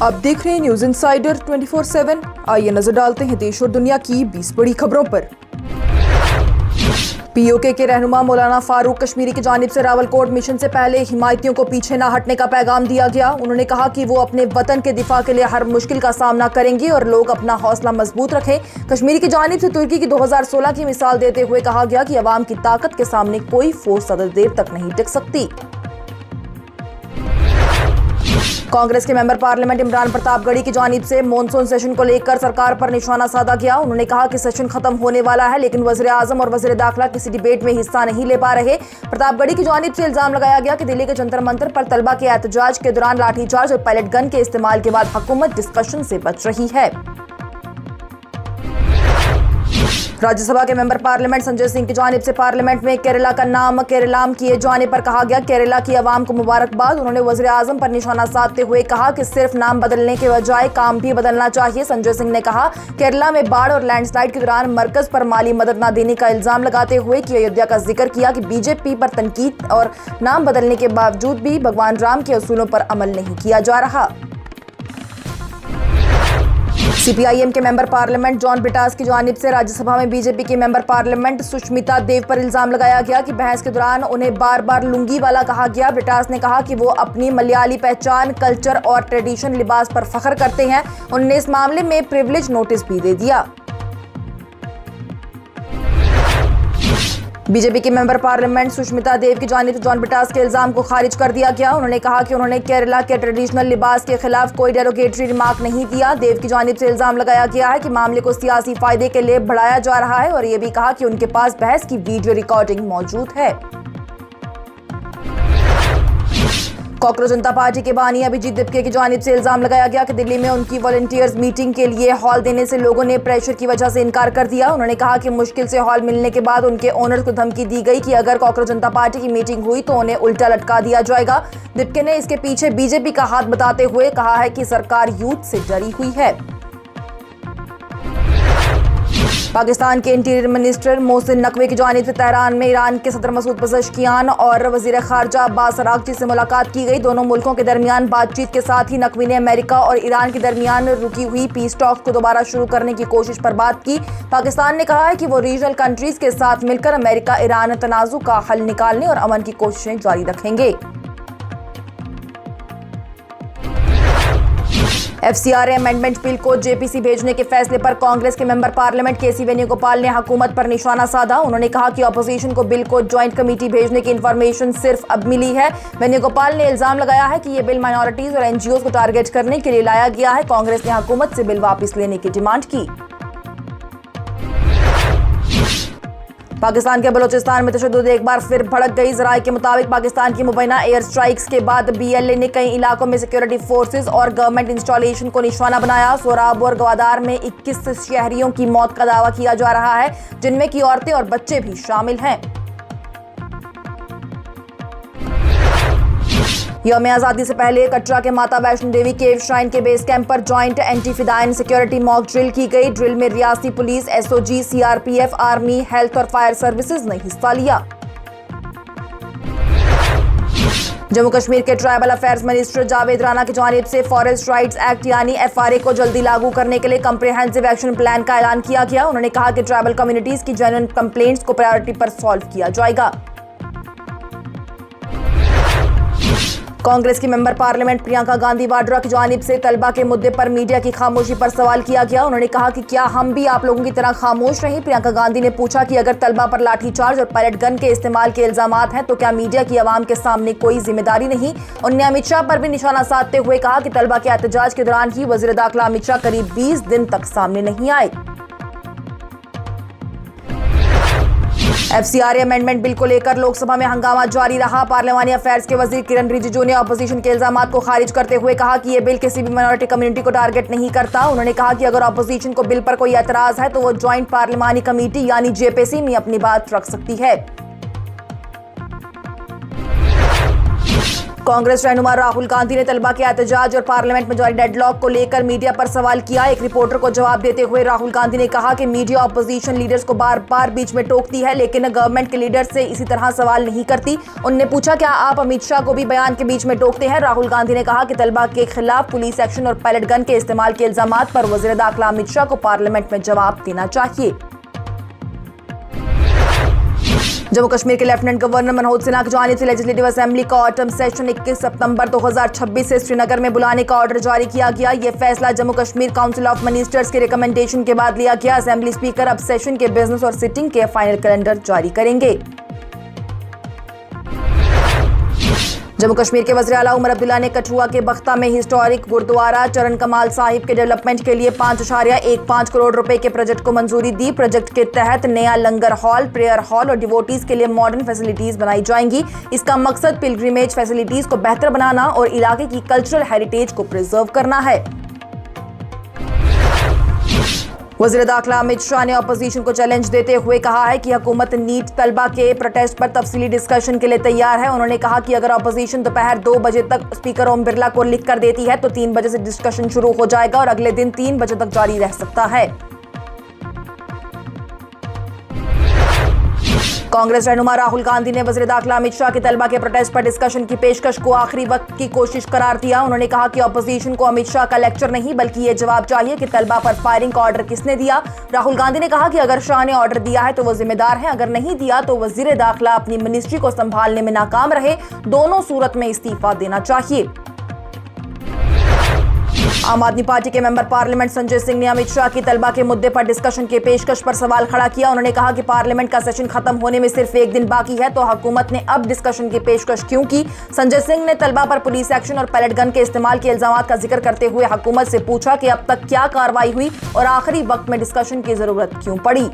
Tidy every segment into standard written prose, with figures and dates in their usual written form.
आप देख रहे हैं न्यूज इंसाइडर 24/7। आइए नजर डालते हैं देश और दुनिया की 20 बड़ी खबरों पर। पीओके के रहनुमा मौलाना फारूक कश्मीरी की जानिब से रावलकोट मिशन से पहले हिमायतियों को पीछे न हटने का पैगाम दिया गया। उन्होंने कहा कि वो अपने वतन के दिफा के लिए हर मुश्किल का सामना करेंगे और लोग अपना हौसला मजबूत रखें। कश्मीरी की जानिब से तुर्की की 2016 की मिसाल देते हुए कहा गया कि अवाम की ताकत के सामने कोई फोर्स ज्यादा देर तक नहीं टिक सकती। कांग्रेस के मेंबर पार्लियामेंट इमरान प्रतापगढ़ी की जानिब से मॉनसून सेशन को लेकर सरकार पर निशाना साधा गया। उन्होंने कहा कि सेशन खत्म होने वाला है लेकिन वज़ीर आज़म और वज़ीर दाखिला किसी डिबेट में हिस्सा नहीं ले पा रहे। प्रतापगढ़ी की जानिब से इल्जाम लगाया गया कि दिल्ली के जंतर मंतर पर तलबा के एहतजाज के दौरान लाठीचार्ज और पैलेट गन के इस्तेमाल के बाद हुकूमत डिस्कशन से बच रही है। राज्यसभा के मेंबर पार्लियामेंट संजय सिंह की जानिब से पार्लियामेंट में केरला का नाम केरलाम किए जाने पर कहा गया केरला की आवाम को मुबारकबाद। उन्होंने वज़ीर आज़म पर निशाना साधते हुए कहा कि सिर्फ नाम बदलने के बजाय काम भी बदलना चाहिए। संजय सिंह ने कहा केरला में बाढ़ और लैंडस्लाइड के दौरान मरकज पर माली मदद न देने का इल्जाम लगाते हुए कि अयोध्या का जिक्र किया कि बीजेपी पर तनकीद और नाम बदलने के बावजूद भी भगवान राम के असूलों पर अमल नहीं किया जा रहा। सीपीआईएम के मेंबर पार्लियामेंट जॉन ब्रिटास की जानिब से राज्यसभा में बीजेपी के मेंबर पार्लियामेंट सुष्मिता देव पर इल्जाम लगाया गया कि बहस के दौरान उन्हें बार बार लुंगी वाला कहा गया। ब्रिटास ने कहा कि वो अपनी मलयाली पहचान, कल्चर और ट्रेडिशन लिबास पर फख्र करते हैं। उन्होंने इस मामले में प्रिविलेज नोटिस भी दे दिया। बीजेपी के मेंबर पार्लियामेंट सुष्मिता देव की जानिब से जॉन ब्रिटास के इल्जाम को खारिज कर दिया गया। उन्होंने कहा कि उन्होंने केरला के ट्रेडिशनल लिबास के खिलाफ कोई डेरोगेटरी रिमार्क नहीं दिया। देव की जानिब से इल्जाम लगाया गया है कि मामले को सियासी फायदे के लिए बढ़ाया जा रहा है और ये भी कहा कि उनके पास बहस की वीडियो रिकॉर्डिंग मौजूद है। कॉकरोच जनता पार्टी के बानी अभिजीत दिपके की जानिब से इल्जाम लगाया गया कि दिल्ली में उनकी वॉलंटियर्स मीटिंग के लिए हॉल देने से लोगों ने प्रेशर की वजह से इनकार कर दिया। उन्होंने कहा कि मुश्किल से हॉल मिलने के बाद उनके ओनर्स को धमकी दी गई कि अगर कॉकरोच जनता पार्टी की मीटिंग हुई तो उन्हें उल्टा लटका दिया जाएगा। दिपके ने इसके पीछे बीजेपी का हाथ बताते हुए कहा है कि सरकार यूथ से डरी हुई है। पाकिस्तान के इंटीरियर मिनिस्टर मोहसिन नकवी की जानिब से तेहरान में ईरान के सदर मसूद पज़ेश्कियान और वज़ीर ख़ारजा अब्बास अराग़ची से मुलाकात की गई। दोनों मुल्कों के दरमियान बातचीत के साथ ही नकवी ने अमेरिका और ईरान के दरमियान रुकी हुई पीस टॉक्स को दोबारा शुरू करने की कोशिश पर बात की। पाकिस्तान ने कहा है कि वो रीजनल कंट्रीज के साथ मिलकर अमेरिका ईरान तनाज़ु का हल निकालने और अमन की कोशिशें जारी रखेंगे। एफसीआरए अमेंडमेंट बिल को जेपीसी भेजने के फैसले पर कांग्रेस के मेंबर पार्लियामेंट केसी वेणुगोपाल ने हुकूमत पर निशाना साधा। उन्होंने कहा कि अपोजिशन को बिल को ज्वाइंट कमेटी भेजने की इंफॉर्मेशन सिर्फ अब मिली है। वेणुगोपाल ने इल्जाम लगाया है कि यह बिल माइनॉरिटीज और एनजीओ को टारगेट करने के लिए लाया गया है। कांग्रेस ने हुकूमत से बिल वापस लेने की डिमांड की। पाकिस्तान के बलोचिस्तान में तशद्दुद एक बार फिर भड़क गई। ज़राए के मुताबिक पाकिस्तान की मुबैना एयर स्ट्राइक्स के बाद बीएलए ने कई इलाकों में सिक्योरिटी फोर्सेज और गवर्नमेंट इंस्टॉलेशन को निशाना बनाया। सोराब और गवादार में 21 शहरियों की मौत का दावा किया जा रहा है, जिनमें की औरतें और बच्चे भी शामिल हैं। यौम आज़ादी से पहले कटरा के माता वैष्णो देवी केव श्राइन के बेस कैंप पर joint anti fidayeen security mock drill की गई। ड्रिल में रियासती police, SOG, CRPF, army, health और फायर सर्विसेज ने हिस्सा लिया। जम्मू कश्मीर के tribal affairs minister Javed Rana की जानिब से फॉरेस्ट राइट्स एक्ट यानी एफआरए को जल्दी लागू करने के लिए कंप्रिहेंसिव एक्शन प्लान का ऐलान किया गया। उन्होंने कहा कि ट्राइबल कम्युनिटीज की जेन्युइन कंप्लेंट्स को प्रायोरिटी पर सॉल्व किया जाएगा। कांग्रेस की मेंबर पार्लियामेंट प्रियंका गांधी वाड्रा की जानिब से तलबा के मुद्दे पर मीडिया की खामोशी पर सवाल किया गया। उन्होंने कहा कि क्या हम भी आप लोगों की तरह खामोश रहें। प्रियंका गांधी ने पूछा कि अगर तलबा पर लाठीचार्ज और पैलेट गन के इस्तेमाल के इल्जामात हैं तो क्या मीडिया की आवाम के सामने कोई जिम्मेदारी नहीं। उन्होंने अमित शाह पर भी निशाना साधते हुए कहा कि तलबा के एहतजाज के दौरान ही वज़ीर दाखिला अमित शाह करीब 20 दिन तक सामने नहीं आए। एफसीआरए अमेंडमेंट बिल को लेकर लोकसभा में हंगामा जारी रहा। पार्लियामानी अफेयर्स के वजीर किरण रिजिजू ने अपोजिशन के इल्जामात को खारिज करते हुए कहा कि यह बिल किसी भी माइनॉरिटी कम्युनिटी को टारगेट नहीं करता। उन्होंने कहा कि अगर अपोजिशन को बिल पर कोई एतराज है तो वो ज्वाइंट पार्लियामानी कमेटी यानी जेपीसी में अपनी बात रख सकती है। कांग्रेस रहनुमा राहुल गांधी ने तलबा के एहतजाज और पार्लियामेंट में जारी डेडलॉक को लेकर मीडिया पर सवाल किया। एक रिपोर्टर को जवाब देते हुए राहुल गांधी ने कहा कि मीडिया अपोजिशन लीडर्स को बार बार बीच में टोकती है, लेकिन गवर्नमेंट के लीडर से इसी तरह सवाल नहीं करती। उन्होंने पूछा, क्या आप अमित शाह को भी बयान के बीच में टोकते हैं? राहुल गांधी ने कहा कि तलबा के खिलाफ पुलिस एक्शन और पैलेट गन के इस्तेमाल के इल्जामात पर वज़ीर दाखिला अमित शाह को पार्लियामेंट में जवाब देना चाहिए। जम्मू कश्मीर के लेफ्टिनेंट गवर्नर मनोज सिन्हा की जानिब से लेजिस्लेटिव असेंबली का ऑटम सेशन 21 सितंबर 2026 से श्रीनगर में बुलाने का ऑर्डर जारी किया गया। यह फैसला Jammu Kashmir council of ministers के रिकमेंडेशन के बाद लिया गया। असेंबली स्पीकर अब सेशन के बिजनेस और सिटिंग के फाइनल कैलेंडर जारी करेंगे। जम्मू कश्मीर के वज़ीर आला उमर अब्दुल्ला ने कठुआ के बख्ता में हिस्टोरिक गुरुद्वारा चरण कमाल साहिब के डेवलपमेंट के लिए 5.15 करोड़ रुपए के प्रोजेक्ट को मंजूरी दी। प्रोजेक्ट के तहत नया लंगर हॉल, प्रेयर हॉल और डिवोटीज के लिए मॉडर्न फैसिलिटीज बनाई जाएंगी। इसका मकसद पिलग्रिमेज फैसिलिटीज को बेहतर बनाना और इलाके की कल्चरल हेरिटेज को प्रिजर्व करना है। वज़ीर दाखिला अमित शाह ने अपोजिशन को चैलेंज देते हुए कहा है कि हुकूमत नीट तलबा के प्रोटेस्ट पर तफसीली डिस्कशन के लिए तैयार है। उन्होंने कहा कि अगर अपोजिशन दोपहर 2 बजे तक स्पीकर ओम बिरला को लिख कर देती है तो 3 बजे से डिस्कशन शुरू हो जाएगा और अगले दिन 3 बजे तक जारी रह सकता है। कांग्रेस रहनुमा राहुल गांधी ने वज़ीर दाखिला अमित शाह की तलबा के प्रोटेस्ट पर डिस्कशन की पेशकश को आखिरी वक्त की कोशिश करार दिया। उन्होंने कहा कि अपोजिशन को अमित शाह का लेक्चर नहीं बल्कि ये जवाब चाहिए कि तलबा पर फायरिंग का ऑर्डर किसने दिया। राहुल गांधी ने कहा कि अगर शाह ने ऑर्डर दिया है तो वो जिम्मेदार है, अगर नहीं दिया तो वज़ीर दाखिला अपनी मिनिस्ट्री को संभालने में नाकाम रहे। दोनों सूरत में इस्तीफा देना चाहिए। आम आदमी पार्टी के मेंबर पार्लियामेंट संजय सिंह ने अमित शाह की तलबा के मुद्दे पर डिस्कशन के पेशकश पर सवाल खड़ा किया। उन्होंने कहा कि पार्लियामेंट का सेशन खत्म होने में सिर्फ 1 दिन बाकी है तो हुकूमत ने अब डिस्कशन की पेशकश क्यों की। संजय सिंह ने तलबा पर पुलिस एक्शन और पैलेट गन के इस्तेमाल के इल्जामात का जिक्र करते हुए हुकूमत से पूछा कि अब तक क्या कार्रवाई हुई और आखिरी वक्त में डिस्कशन की जरूरत क्यों पड़ी।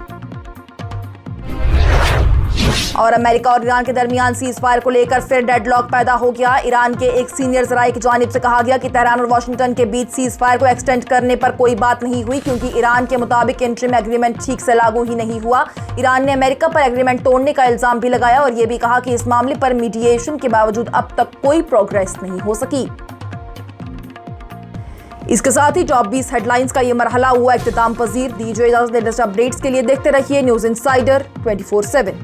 और अमेरिका और ईरान के दरमियान सीज फायर को लेकर फिर डेडलॉक पैदा हो गया। ईरान के एक सीनियर जराये की जानिब से कहा गया कि तेहरान और वाशिंगटन के बीच सीज फायर को एक्सटेंड करने पर कोई बात नहीं हुई क्योंकि ईरान के मुताबिक इंटरिम एग्रीमेंट ठीक से लागू ही नहीं हुआ। ईरान ने अमेरिका पर एग्रीमेंट तोड़ने का इल्जाम भी लगाया और यह भी कहा कि इस मामले पर मीडिएशन के बावजूद अब तक कोई प्रोग्रेस नहीं हो सकी। इसके साथ ही टॉप 20 हेडलाइंस का यह मरहला हुआ इख्तिताम पजीर। दीजिए इजाजत। लेटेस्ट अपडेट्स के लिए देखते रहिए न्यूज इंसाइडर 24/7।